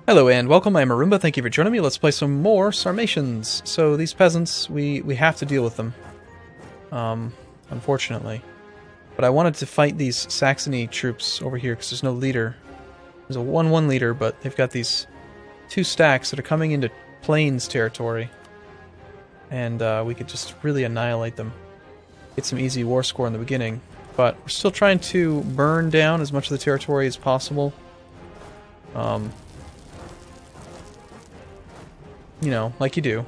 Hello and welcome, I'm Arumba, thank you for joining me. Let's play some more Sarmatians. So these peasants, we have to deal with them. Unfortunately. But I wanted to fight these Saxony troops over here because there's no leader. There's a 1-1 leader, but they've got these two stacks that are coming into Plains territory. And we could just really annihilate them. Get some easy war score in the beginning. But we're still trying to burn down as much of the territory as possible. You know, like you do.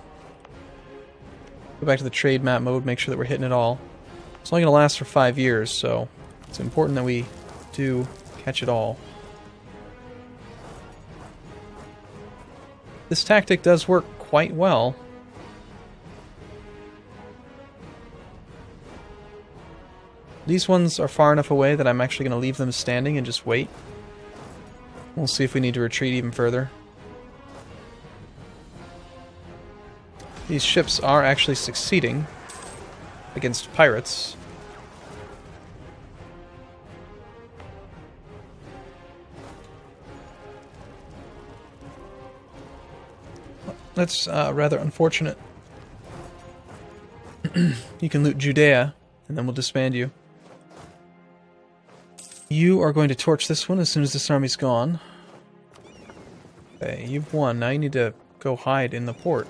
Go back to the trade map mode, make sure that we're hitting it all. It's only going to last for 5 years, so it's important that we do catch it all. This tactic does work quite well. These ones are far enough away that I'm actually going to leave them standing and just wait. We'll see if we need to retreat even further. These ships are actually succeeding against pirates. That's rather unfortunate. You can loot Judea, and then we'll disband you. You are going to torch this one as soon as this army's gone. Okay, you've won. Now you need to go hide in the port.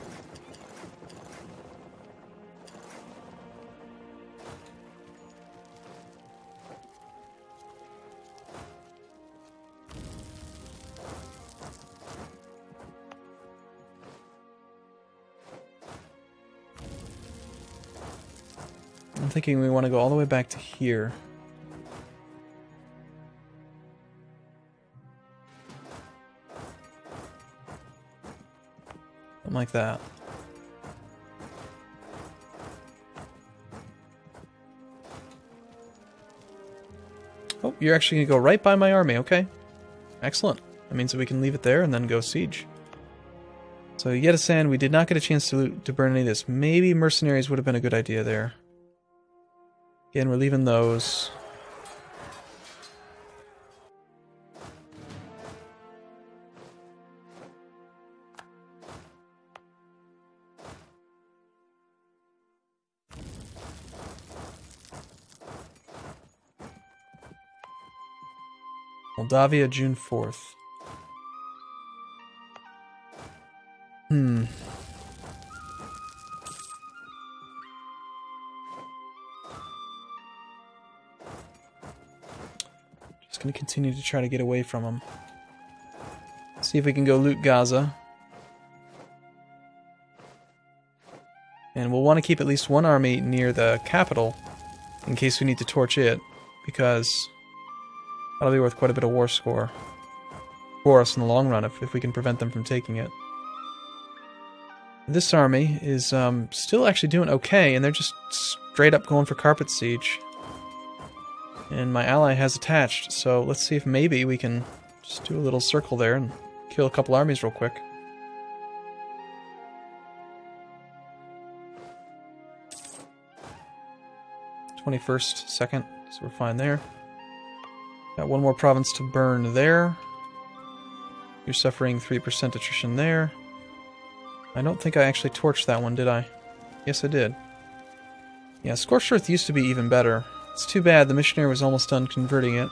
I'm thinking we want to go all the way back to here. Something like that. Oh, you're actually going to go right by my army, okay. Excellent. That means that we can leave it there and then go siege. So, Yedisan, we did not get a chance to burn any of this. Maybe mercenaries would have been a good idea there. Again, we're leaving those. Moldavia, June 4th. Just gonna continue to try to get away from them. See if we can go loot Gaza. And we'll want to keep at least one army near the capital in case we need to torch it, because that'll be worth quite a bit of war score for us in the long run if we can prevent them from taking it. This army is still actually doing okay, and they're just straight up going for carpet siege. And my ally has attached, so let's see if maybe we can just do a little circle there and kill a couple armies real quick. '21st, 2nd, so we're fine there. Got one more province to burn there. You're suffering 3% attrition there. I don't think I actually torched that one, did I? Yes, I did. Yeah, Scorched Earth used to be even better. It's too bad the missionary was almost done converting it.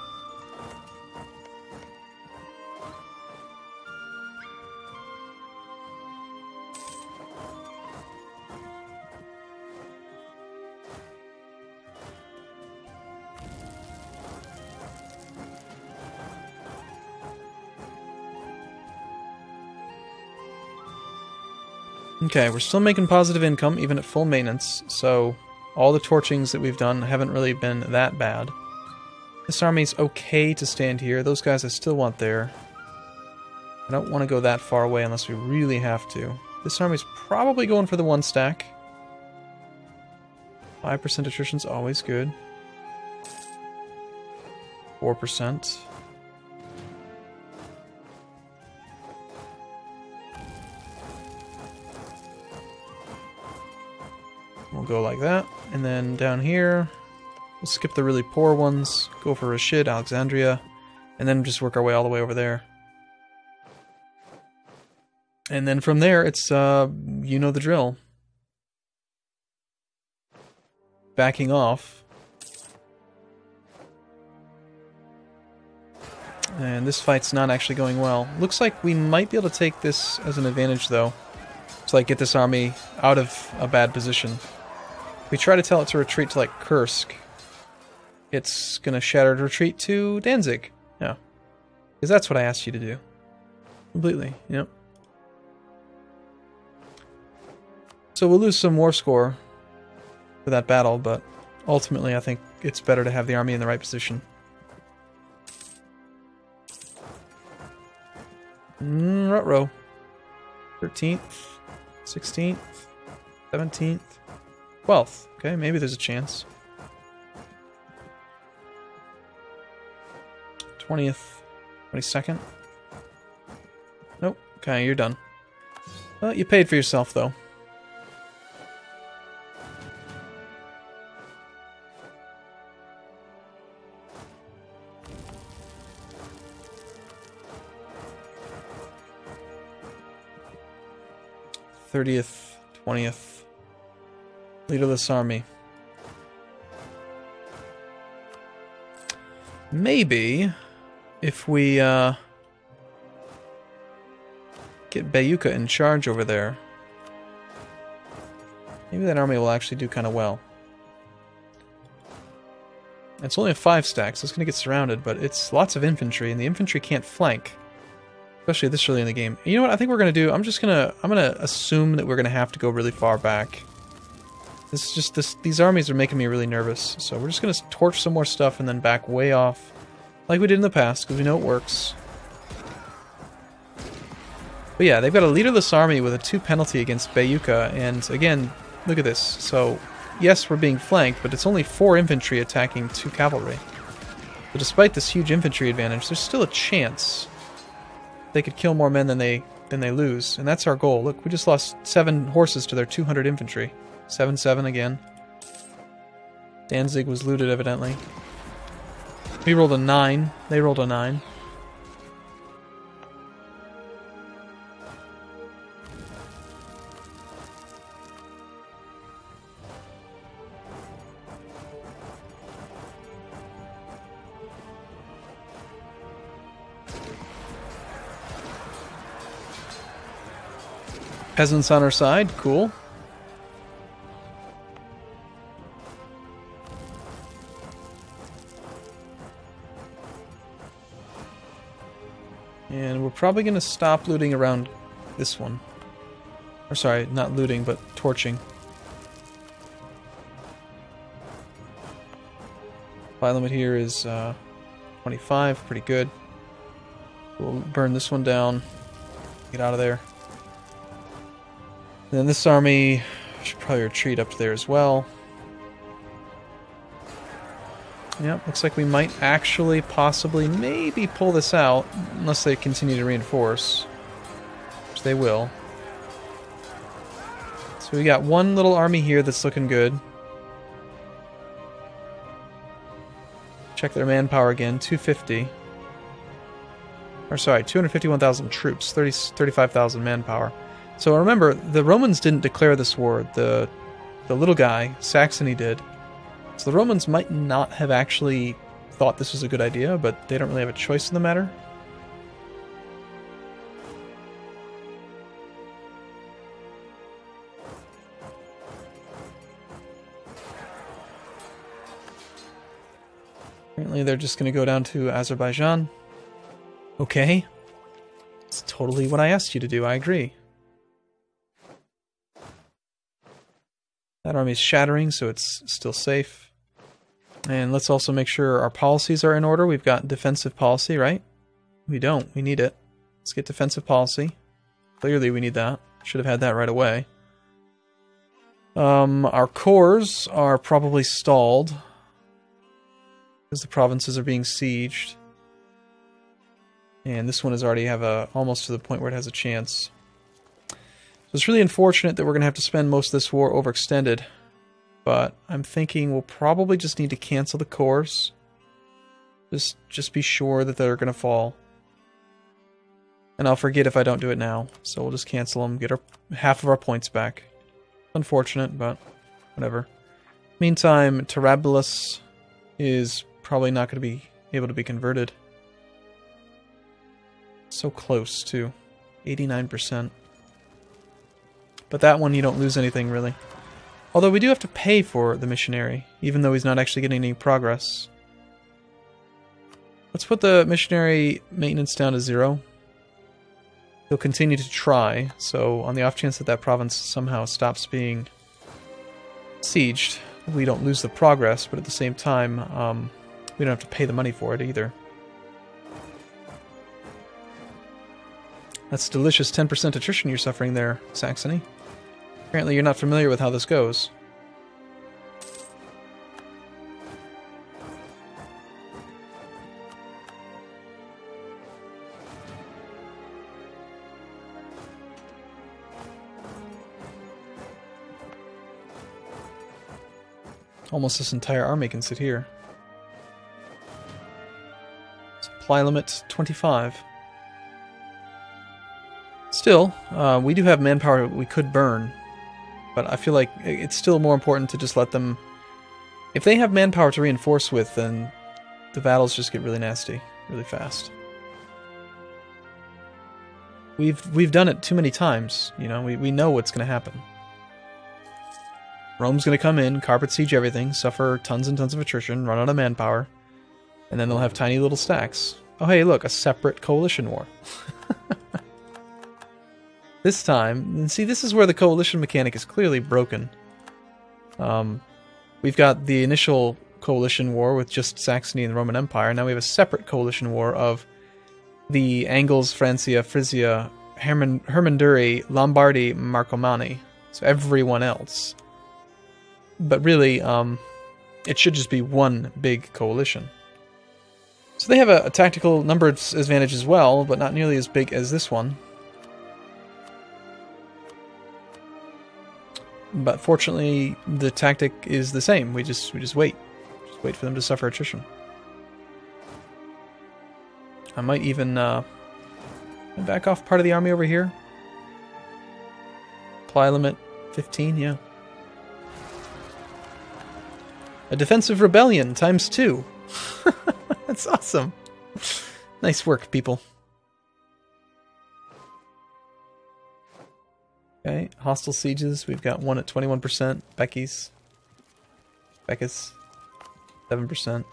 Okay, we're still making positive income, even at full maintenance, so all the torchings that we've done haven't really been that bad. This army's okay to stand here. Those guys I still want there. I don't want to go that far away unless we really have to. This army's probably going for the 1 stack. 5% attrition's always good. 4%. We'll go like that, and then down here, we'll skip the really poor ones, go for Rashid, Alexandria, and then just work our way all the way over there. And then from there, it's, you know the drill. Backing off. And this fight's not actually going well. Looks like we might be able to take this as an advantage, though. To, like, get this army out of a bad position. If we try to tell it to retreat to, like, Kursk, it's gonna shatter to retreat to Danzig. Yeah. Because that's what I asked you to do. Completely, yep. So we'll lose some war score for that battle, but ultimately I think it's better to have the army in the right position. Ruh-roh. 13th, 16th, 17th, 12th. Okay, maybe there's a chance. 20th, 22nd. Nope. Okay, you're done. Well, you paid for yourself, though. '30th, 20th. Leaderless army. Maybe if we get Bayuka in charge over there, maybe that army will actually do kind of well. It's only a 5 stack, so it's going to get surrounded, but it's lots of infantry, and the infantry can't flank, especially this early in the game. You know what I think we're going to do? I'm going to assume that we're going to have to go really far back. This is just these armies are making me really nervous, so we're just going to torch some more stuff and then back way off, like we did in the past, because we know it works. But yeah, they've got a leaderless army with a 2 penalty against Bayuka, and again, look at this. So, yes, we're being flanked, but it's only 4 infantry attacking 2 cavalry. So despite this huge infantry advantage, there's still a chance they could kill more men than they lose, and that's our goal. Look, we just lost 7 horses to their 200 infantry. 7-7 again. Danzig was looted, evidently. We rolled a 9. They rolled a 9. Peasants on our side, cool. And we're probably going to stop looting around this one. Or sorry, not looting, but torching. Fire limit here is 25, pretty good. We'll burn this one down, get out of there. And then this army should probably retreat up there as well. Yep, looks like we might actually, possibly, maybe pull this out, unless they continue to reinforce. Which they will. So we got one little army here that's looking good. Check their manpower again, 250. Or sorry, 251,000 troops, 35,000 manpower. So remember, the Romans didn't declare this war, the little guy, Saxony, did. So the Romans might not have actually thought this was a good idea, but they don't really have a choice in the matter. Apparently they're just going to go down to Azerbaijan. Okay. It's totally what I asked you to do, I agree. That army's shattering, so it's still safe. And let's also make sure our policies are in order. We've got defensive policy, right? We don't. We need it. Let's get defensive policy. Clearly we need that. Should have had that right away. Our cores are probably stalled because the provinces are being sieged. And this one is already almost to the point where it has a chance. So it's really unfortunate that we're going to have to spend most of this war overextended. But I'm thinking we'll probably just need to cancel the cores. Just be sure that they're going to fall. And I'll forget if I don't do it now. So we'll just cancel them, get half of our points back. Unfortunate, but whatever. Meantime, Terribilis is probably not going to be able to be converted. So close, too. 89%. But that one, you don't lose anything, really. Although we do have to pay for the missionary, even though he's not actually getting any progress. Let's put the missionary maintenance down to 0. He'll continue to try, so on the off chance that that province somehow stops being sieged, we don't lose the progress, but at the same time, we don't have to pay the money for it either. That's delicious 10% attrition you're suffering there, Saxony. Apparently you're not familiar with how this goes. Almost this entire army can sit here. Supply limit 25. Still, we do have manpower we could burn, but I feel like it's still more important to just let them... If they have manpower to reinforce with, then the battles just get really nasty, really fast. We've done it too many times, you know, we know what's going to happen. Rome's going to come in, carpet siege everything, suffer tons and tons of attrition, run out of manpower, and then they'll have tiny little stacks. Oh hey, look, a separate coalition war. This time, and see, this is where the coalition mechanic is clearly broken. We've got the initial coalition war with just Saxony and the Roman Empire. Now we have a separate coalition war of the Angles, Francia, Frisia, Hermanduri, Lombardy, Marcomanni. So everyone else. But really, it should just be one big coalition. So they have a tactical number advantage as well, but not nearly as big as this one. But fortunately, the tactic is the same. We just wait. Just wait for them to suffer attrition. I might even back off part of the army over here. Supply limit 15, yeah. A defensive rebellion times 2. That's awesome. Nice work, people. Okay, hostile sieges. We've got one at 21%. Becky's 7%.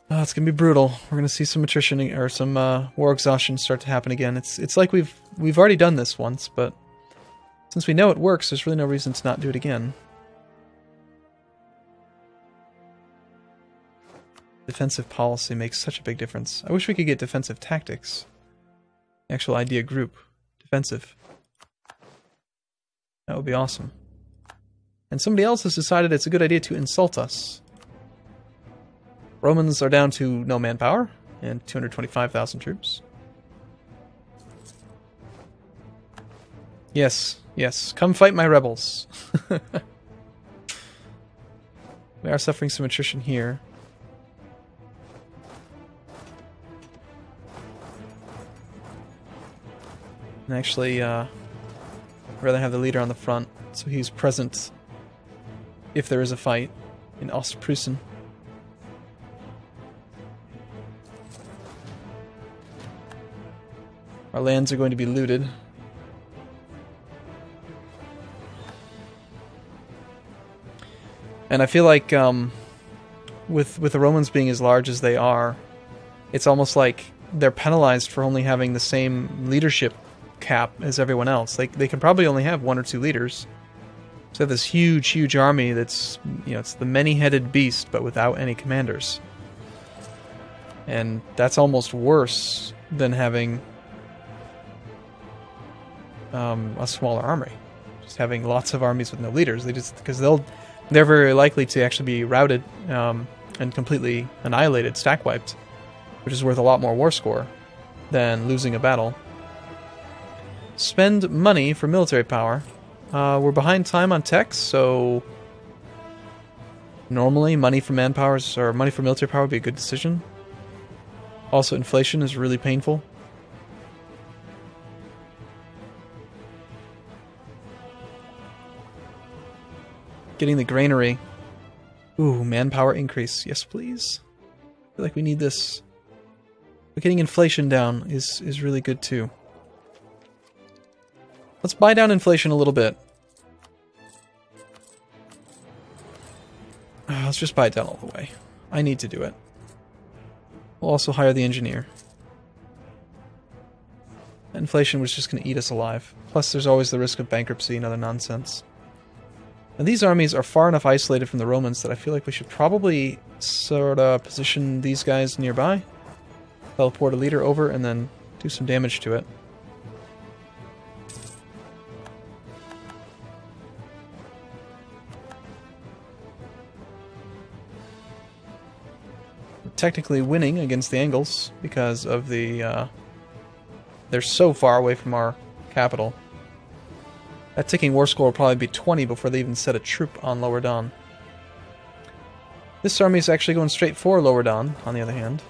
Oh, it's gonna be brutal. We're gonna see some attrition or some war exhaustion start to happen again. It's like we've already done this once, but since we know it works, there's really no reason to not do it again. Defensive policy makes such a big difference. I wish we could get defensive tactics. The actual idea group. Defensive. That would be awesome. And somebody else has decided it's a good idea to insult us. Romans are down to no manpower and 225,000 troops. Yes, yes, come fight my rebels. We are suffering some attrition here. And actually, I'd rather have the leader on the front, so he's present if there is a fight in Ostpreußen. Our lands are going to be looted. And I feel like with the Romans being as large as they are, it's almost like they're penalized for only having the same leadership cap as everyone else. They can probably only have 1 or 2 leaders. So they have this huge army that's, you know, it's the many-headed beast, but without any commanders. And that's almost worse than having a smaller army. Just having lots of armies with no leaders. Because they're very likely to actually be routed and completely annihilated, stack wiped, which is worth a lot more war score than losing a battle. Spend money for military power. We're behind time on techs, so normally money for manpower or money for military power would be a good decision. Also, inflation is really painful. getting the granary. Ooh, manpower increase. Yes, please. I feel like we need this. But getting inflation down is really good too. Let's buy down inflation a little bit. Let's just buy it down all the way. I need to do it. We'll also hire the engineer. Inflation was just going to eat us alive. Plus, there's always the risk of bankruptcy and other nonsense. Now, these armies are far enough isolated from the Romans that I feel like we should probably sort of position these guys nearby. Teleport a leader over and then do some damage to it. We're technically winning against the Angles because of the... they're so far away from our capital. That ticking war score will probably be 20 before they even set a troop on Lower Don. This army is actually going straight for Lower Don, on the other hand.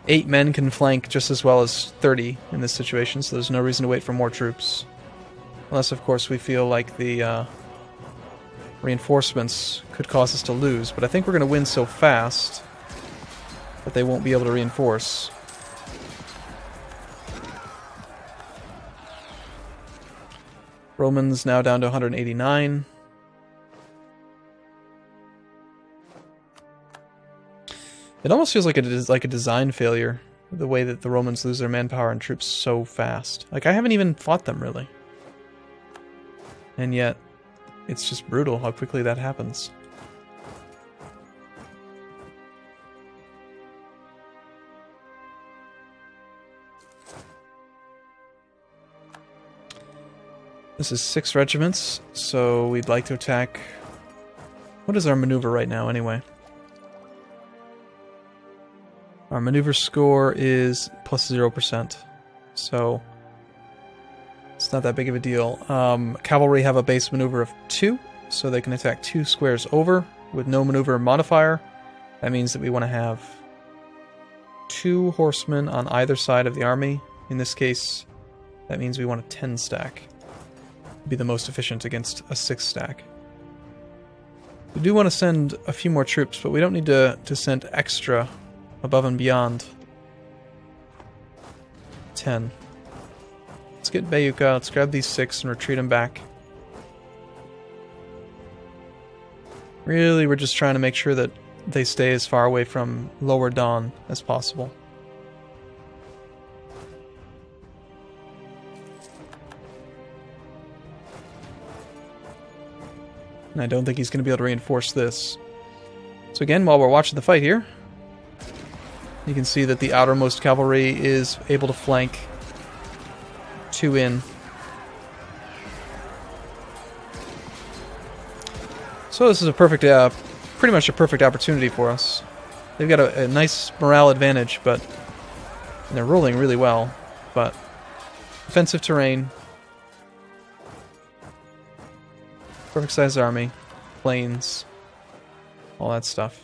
Eight men can flank just as well as 30 in this situation, so there's no reason to wait for more troops. Unless, of course, we feel like the reinforcements could cause us to lose. But I think we're going to win so fast that they won't be able to reinforce. Romans now down to 189. It almost feels like a design failure, the way that the Romans lose their manpower and troops so fast. Like, I haven't even fought them, really. And yet, it's just brutal how quickly that happens. This is 6 regiments, so we'd like to attack... What is our maneuver right now, anyway? Our maneuver score is plus 0%, so it's not that big of a deal. Cavalry have a base maneuver of 2, so they can attack 2 squares over with no maneuver modifier. That means that we want to have 2 horsemen on either side of the army. In this case, that means we want a 10 stack. Be the most efficient against a 6 stack. We do want to send a few more troops, but we don't need to send extra above and beyond 10. Let's get Bayuka, let's grab these 6 and retreat them back. Really, we're just trying to make sure that they stay as far away from Lower Don as possible. And I don't think he's going to be able to reinforce this. So again, while we're watching the fight here, you can see that the outermost cavalry is able to flank 2 in. So this is a perfect, pretty much a perfect opportunity for us. They've got a nice morale advantage, but and they're rolling really well. But defensive terrain, perfect sized army, plains, all that stuff.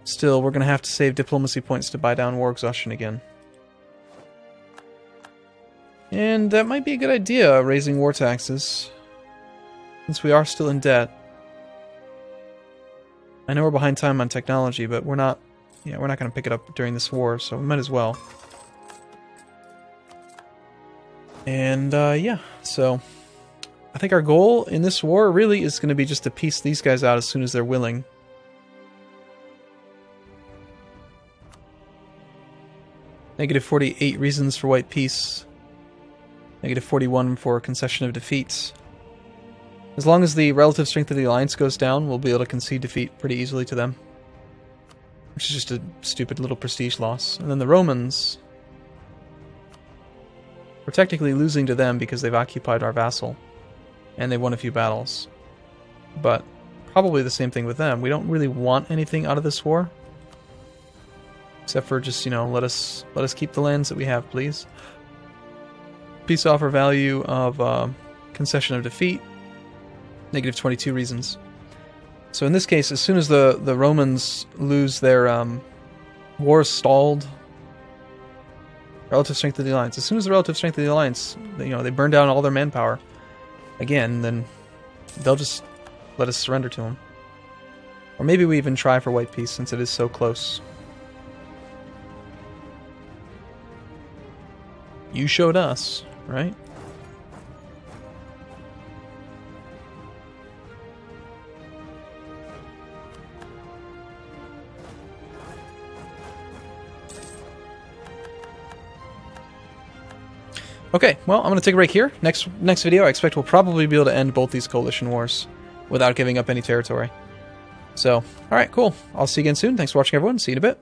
Still, we're going to have to save diplomacy points to buy down war exhaustion again. And that might be a good idea, raising war taxes, since we are still in debt. I know we're behind time on technology, but we're not going to pick it up during this war, so we might as well. And, yeah, so I think our goal in this war really is going to be just to piece these guys out as soon as they're willing. Negative 48 reasons for white peace. Negative 41 for concession of defeats. As long as the relative strength of the alliance goes down, we'll be able to concede defeat pretty easily to them. Which is just a stupid little prestige loss. And then the Romans... We're technically losing to them because they've occupied our vassal. And they won a few battles. But probably the same thing with them. We don't really want anything out of this war. Except for just, you know, let us keep the lands that we have, please. Peace offer value of concession of defeat. Negative 22 reasons. So in this case, as soon as the Romans lose their war stalled, relative strength of the alliance. As soon as the relative strength of the alliance, you know, they burn down all their manpower again, then they'll just let us surrender to them. Or maybe we even try for white peace since it is so close. You showed us, right? Okay, well, I'm going to take a break here. Next video, I expect we'll probably be able to end both these coalition wars without giving up any territory. So, alright, cool. I'll see you again soon. Thanks for watching, everyone. See you in a bit.